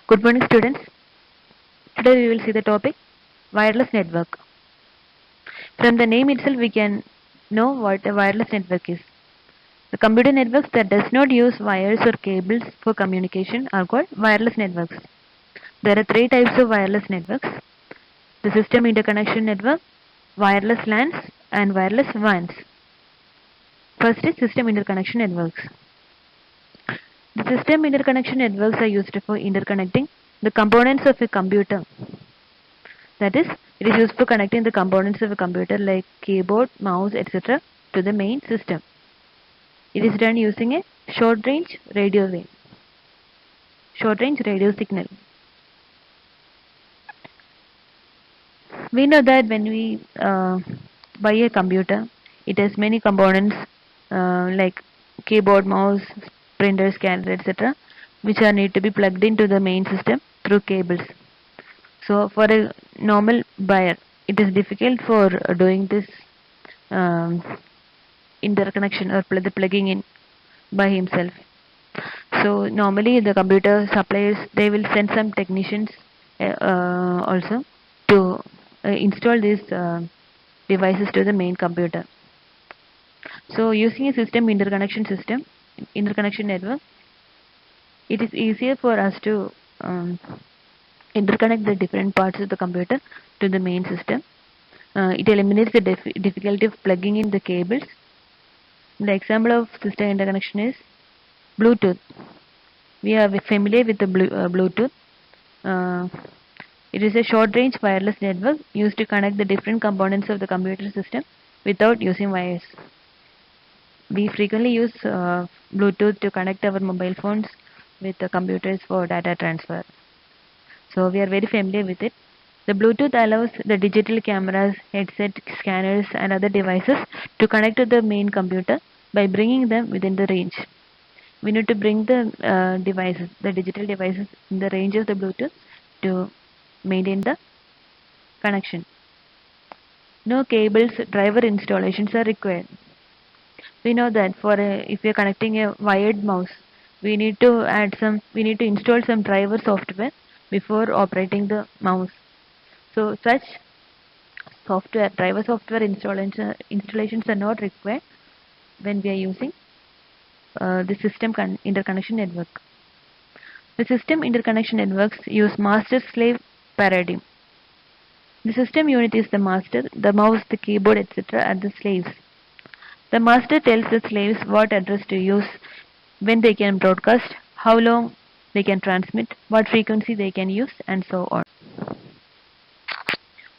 Good morning, students. Today we will see the topic wireless network. From the name itself, we can know what a wireless network is. The computer networks that does not use wires or cables for communication are called wireless networks. There are three types of wireless networks: the system interconnection network, wireless LANs, and wireless WANs. First is system interconnection networks. The system interconnection networks are used for interconnecting the components of a computer. That is, it is used for connecting the components of a computer like keyboard, mouse, etc. to the main system. It is done using a short-range radio wave, short-range radio signal. We know that when we buy a computer, it has many components like keyboard, mouse, printer, scanner, etc., which are need to be plugged into the main system through cables. So for a normal buyer, it is difficult for doing this um, interconnection or the plugging in by himself. So normally the computer suppliers, they will send some technicians also to install these devices to the main computer. So using a system interconnection network, it is easier for us to interconnect the different parts of the computer to the main system. It eliminates the difficulty of plugging in the cables. The example of system interconnection is Bluetooth. We are familiar with the Bluetooth. Uh, it is a short-range wireless network used to connect the different components of the computer system without using wires. We frequently use Bluetooth to connect our mobile phones with the computers for data transfer. So we are very familiar with it. The Bluetooth allows the digital cameras, headset, scanners, and other devices to connect to the main computer by bringing them within the range. We need to bring the devices, the digital devices, in the range of the Bluetooth to maintain the connection. No cables, driver installations are required. We know that for if we are connecting a wired mouse, we need to install some driver software before operating the mouse. So such driver software installations are not required when we are using the system interconnection network. The system interconnection networks use master-slave paradigm. The system unit is the master, the mouse, the keyboard, etc. are the slaves. The master tells the slaves what address to use, when they can broadcast, how long they can transmit, what frequency they can use, and so on.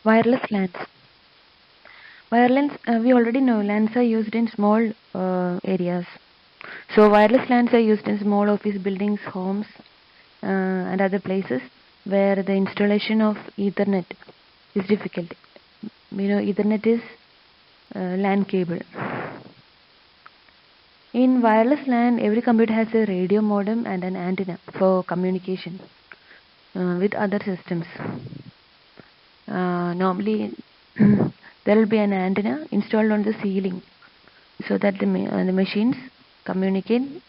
Wireless LANs. We already know LANs are used in small areas. So wireless LANs are used in small office buildings, homes, and other places where the installation of Ethernet is difficult. We know Ethernet is LAN cable. In wireless LAN, every computer has a radio modem and an antenna for communication with other systems. Normally, there will be an antenna installed on the ceiling so that the machines communicate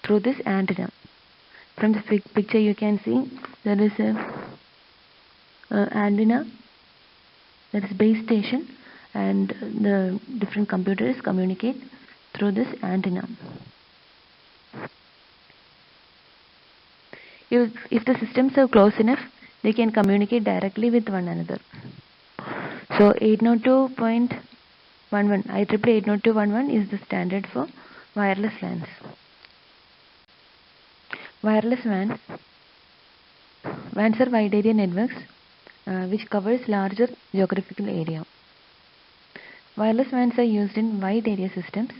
through this antenna. From the picture you can see there is a antenna, that is base station, and the different computers communicate through this antenna. If the systems are close enough, they can communicate directly with one another. So 802.11 IEEE 802.11 is the standard for wireless LANs. Wireless WANs. WANs are wide area networks which covers larger geographical area. Wireless WANs are used in wide area systems.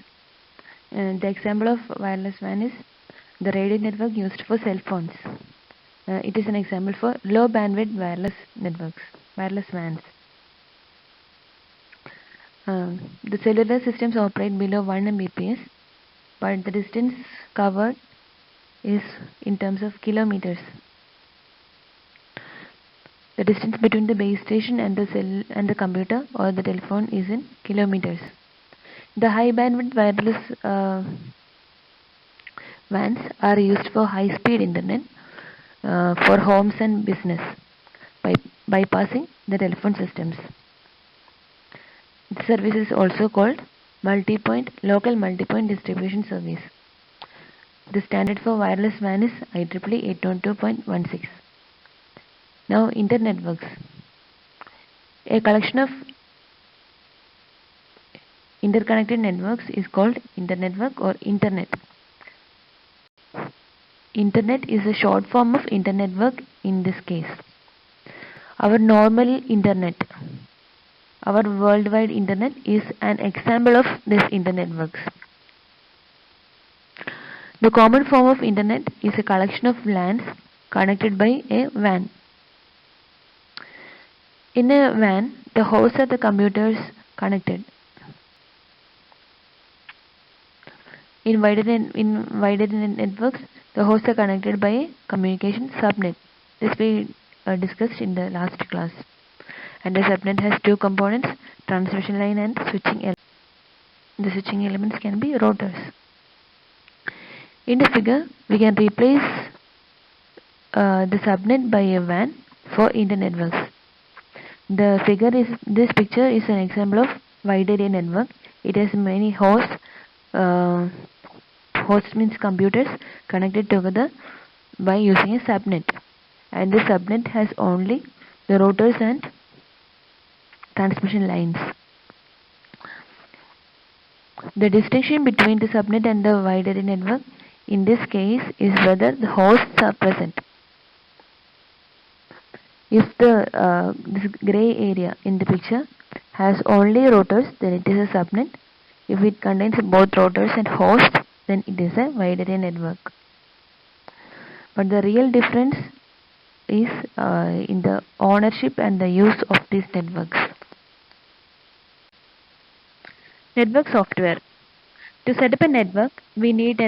The example of wireless WAN is the radio network used for cell phones. It is an example for low bandwidth wireless networks, wireless WANs. The cellular systems operate below 1 Mbps, but the distance covered is in terms of kilometers. The distance between the base station and the computer or the telephone is in kilometers. The high bandwidth wireless WANs are used for high speed internet. for homes and business by bypassing the telephone systems. This service is also called local multipoint distribution service. The standard for wireless WAN is IEEE 802.16. Now, internetworks. A collection of interconnected networks is called internetwork or internet. Internet is a short form of internetwork in this case. Our normal internet, our worldwide internet is an example of this internetworks. The common form of internet is a collection of LANs connected by a WAN. In a WAN, the hosts are the computers connected. In wider networks, the hosts are connected by a communication subnet. This we discussed in the last class. And the subnet has two components, transmission line and switching element. The switching elements can be routers. In the figure, we can replace the subnet by a WAN for internetworks. This picture is an example of wide area network. It has many hosts. Host means computers connected together by using a subnet, and this subnet has only the routers and transmission lines. The distinction between the subnet and the wide area network in this case is whether the hosts are present. If this gray area in the picture has only routers, then it is a subnet. If it contains both routers and hosts, then it is a wide area network. But the real difference is in the ownership and the use of these networks. Network software. To set up a network, we need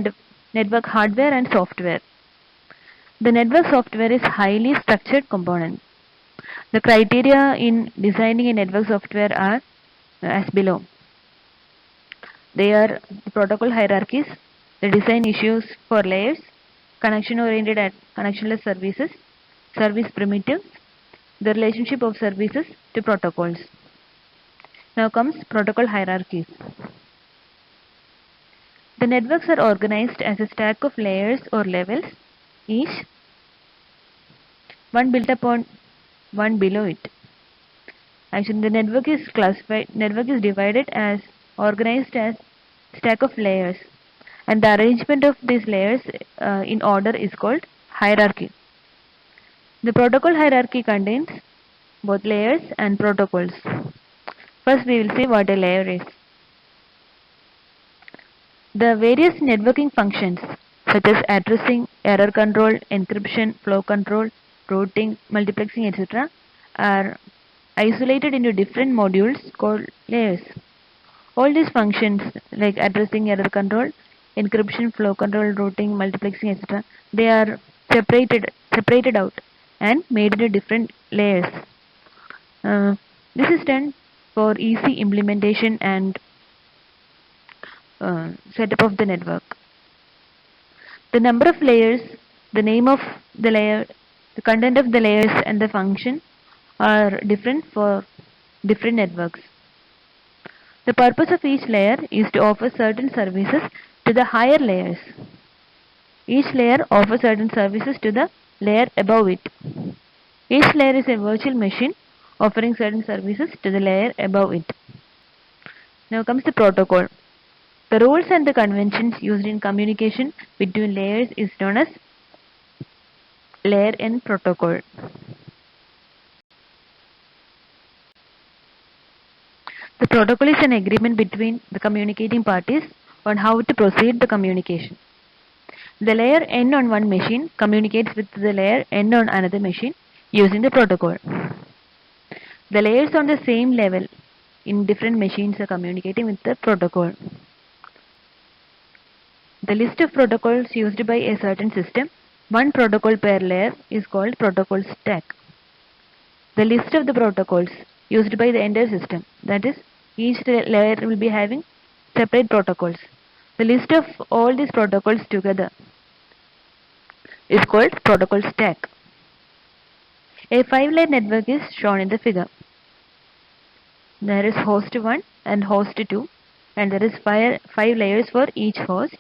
network hardware and software. The network software is highly structured component. The criteria in designing a network software are as below. They are the protocol hierarchies, the design issues for layers, connection-oriented and connectionless services, service primitives, the relationship of services to protocols. Now comes protocol hierarchies. The networks are organized as a stack of layers or levels, each one built upon one below it. Actually, the network is divided as organized as stack of layers, and the arrangement of these layers in order is called hierarchy. The protocol hierarchy contains both layers and protocols. First, we will see what a layer is. The various networking functions such as addressing, error control, encryption, flow control, routing, multiplexing, etc. are isolated into different modules called layers. All these functions like addressing, error control, encryption, flow control, routing, multiplexing, etc. they are separated out and made into different layers. This is done for easy implementation and setup of the network. The number of layers, the name of the layer, the content of the layers and the function are different for different networks. The purpose of each layer is to offer certain services to the higher layers. Each layer offers certain services to the layer above it. Each layer is a virtual machine offering certain services to the layer above it. Now comes the protocol. The rules and the conventions used in communication between layers is known as layer N protocol. The protocol is an agreement between the communicating parties on how to proceed the communication. The layer N on one machine communicates with the layer N on another machine using the protocol. The layers on the same level in different machines are communicating with the protocol. The list of protocols used by a certain system, one protocol per layer, is called protocol stack. The list of the protocols used by the entire system, that is, each layer will be having separate protocols. The list of all these protocols together is called protocol stack. A 5-layer network is shown in the figure. There is host 1 and host 2, and there is 5 layers for each host.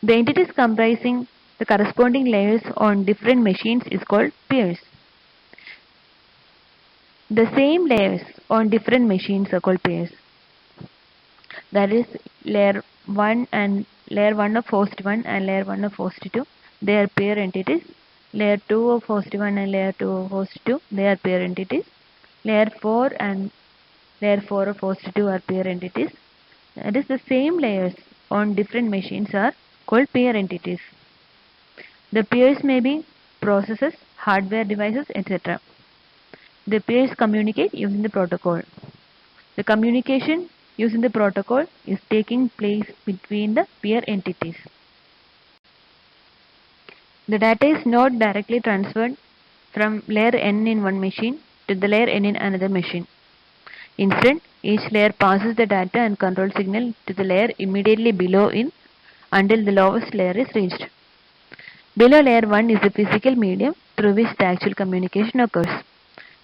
The entities comprising the corresponding layers on different machines is called peers. The same layers on different machines are called peers. That is layer 1 and layer 1 of host 1 and layer 1 of host 2. They are peer entities. Layer 2 of host 1 and layer 2 of host 2. They are peer entities. Layer 4 and layer 4 of host 2 are peer entities. That is the same layers on different machines are called peer entities. The peers may be processes, hardware devices, etc. The peers communicate using the protocol. The communication using the protocol is taking place between the peer entities. The data is not directly transferred from layer n in one machine to the layer n in another machine. Instead, each layer passes the data and control signal to the layer immediately below it until the lowest layer is reached. Below layer 1 is the physical medium through which the actual communication occurs.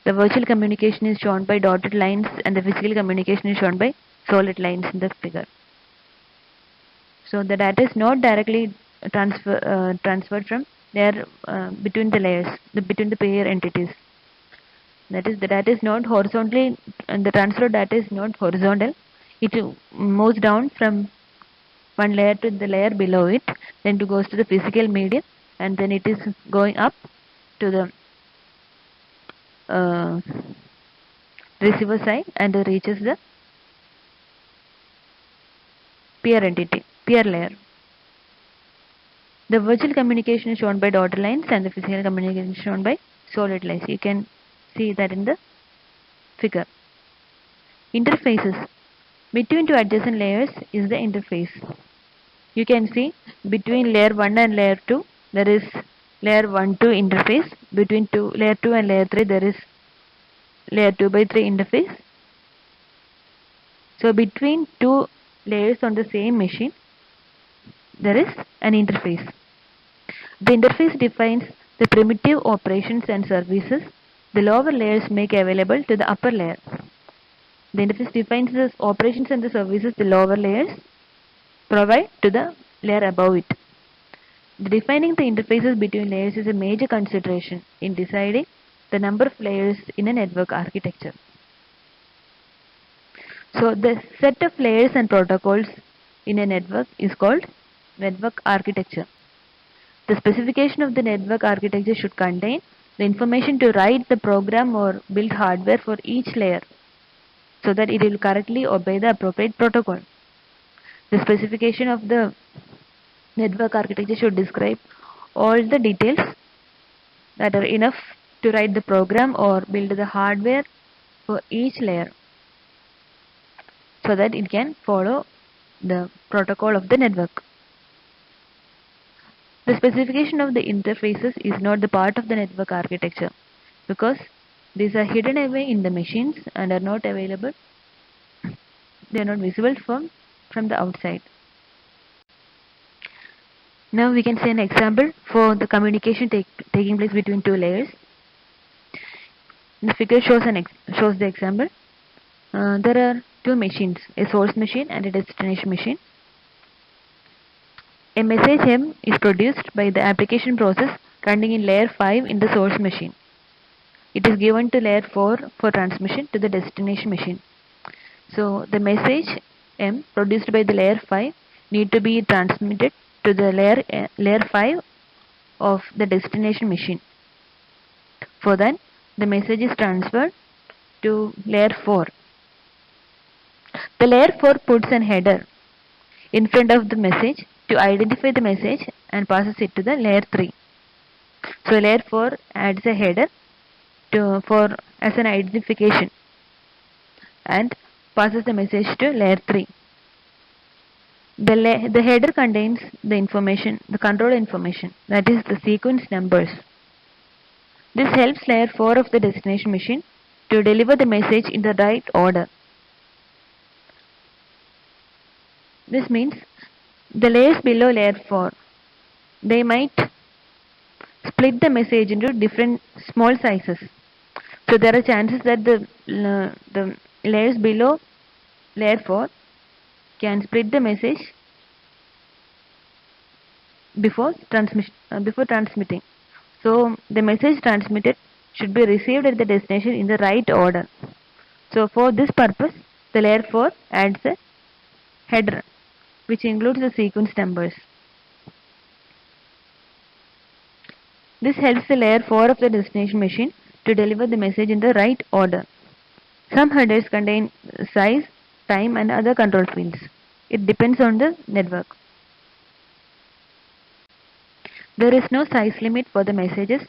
The virtual communication is shown by dotted lines and the physical communication is shown by solid lines in the figure. So the data is not directly transferred from layer between the layers, between the pair entities. That is, the data is not horizontally, and the transfer of data is not horizontal. It moves down from one layer to the layer below it, then it goes to the physical medium, and then it is going up to the receiver side and reaches the peer entity, peer layer. The virtual communication is shown by dotted lines and the physical communication is shown by solid lines. You can see that in the figure. Interfaces. Between two adjacent layers is the interface. You can see between layer 1 and layer 2 there is layer 1 2 interface. Between layer 2 and layer 3 there is layer 2 by 3 interface. So between two layers on the same machine there is an interface. The interface defines the primitive operations and services the lower layers make available to the upper layer. The interface defines the operations and the services the lower layers provide to the layer above it. Defining the interfaces between layers is a major consideration in deciding the number of layers in a network architecture. So the set of layers and protocols in a network is called network architecture. The specification of the network architecture should contain the information to write the program or build hardware for each layer so that it will correctly obey the appropriate protocol. The specification of the network architecture should describe all the details that are enough to write the program or build the hardware for each layer so that it can follow the protocol of the network. The specification of the interfaces is not the part of the network architecture because these are hidden away in the machines and are not available. They are not visible from the outside. Now we can see an example for the communication taking place between two layers. The figure shows the example. There are two machines, a source machine and a destination machine. A message M is produced by the application process running in layer 5 in the source machine. It is given to layer 4 for transmission to the destination machine. So the message M produced by the layer 5 need to be transmitted to the layer 5 of the destination machine. For that, the message is transferred to layer 4. The layer 4 puts an header in front of the message to identify the message and passes it to the layer 3. So layer 4 adds a header as an identification and passes the message to layer 3. The header contains the information, the control information, that is the sequence numbers. This helps layer 4 of the destination machine to deliver the message in the right order. This means the layers below layer 4, they might split the message into different small sizes. So there are chances that the layers below layer 4 can split the message before transmitting. So the message transmitted should be received at the destination in the right order. So for this purpose, the layer 4 adds a header which includes the sequence numbers. This helps the layer 4 of the destination machine to deliver the message in the right order. Some headers contain size, time and other control fields. It depends on the network. There is no size limit for the messages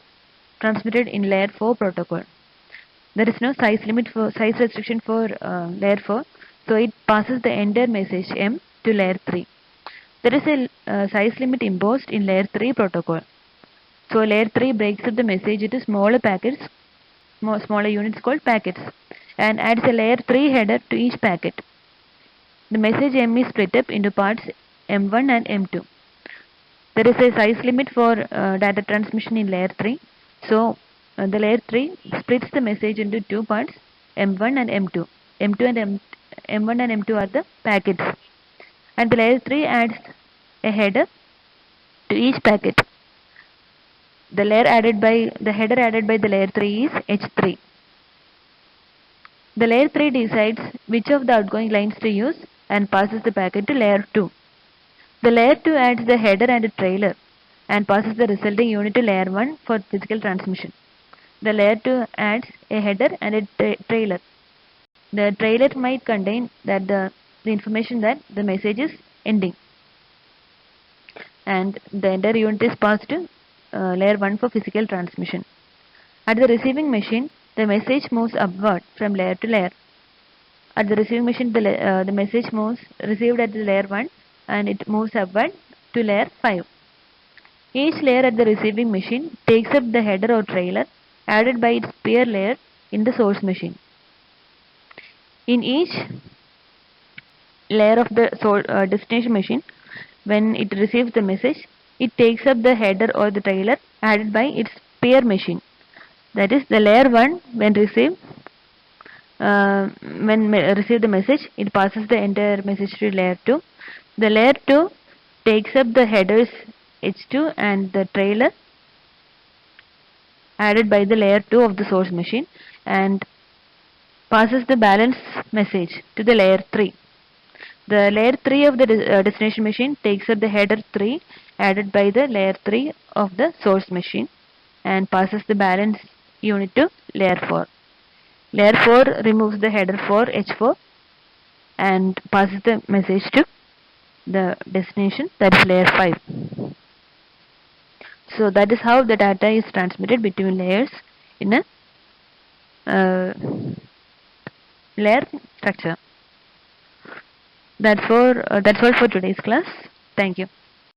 transmitted in layer 4 protocol. There is no size restriction for layer 4, so it passes the entire message M to layer 3. There is a size limit imposed in layer 3 protocol. So layer 3 breaks up the message into smaller packets, smaller units called packets, and adds a layer 3 header to each packet. The message M is split up into parts M1 and M2. There is a size limit for data transmission in layer 3. So the layer 3 splits the message into two parts, M1 and M2. M1 and M2 are the packets. And the layer 3 adds a header to each packet. The header added by the layer 3 is H3. The layer 3 decides which of the outgoing lines to use and passes the packet to layer 2. The layer 2 adds the header and a trailer and passes the resulting unit to layer 1 for physical transmission. The layer 2 adds a header and a trailer. The trailer might contain the information that the message is ending, and the entire unit is passed to layer 1 for physical transmission. At the receiving machine, the message moves upward from layer to layer. At the receiving machine, the message moves received at the layer 1 and it moves upward to layer 5. Each layer at the receiving machine takes up the header or trailer added by its peer layer in the source machine. In each layer of the destination machine, when it receives the message, it takes up the header or the trailer added by its peer machine. That is, the layer 1 when receive the message, it passes the entire message to layer 2. The layer 2 takes up the headers H2 and the trailer added by the layer 2 of the source machine and passes the balance message to the layer 3. The layer 3 of the destination machine takes up the header 3 added by the layer 3 of the source machine and passes the balance unit to layer 4. Layer 4 removes the header 4 H4 and passes the message to the destination, that is layer 5. So that is how the data is transmitted between layers in a layer structure. That's all for today's class. Thank you.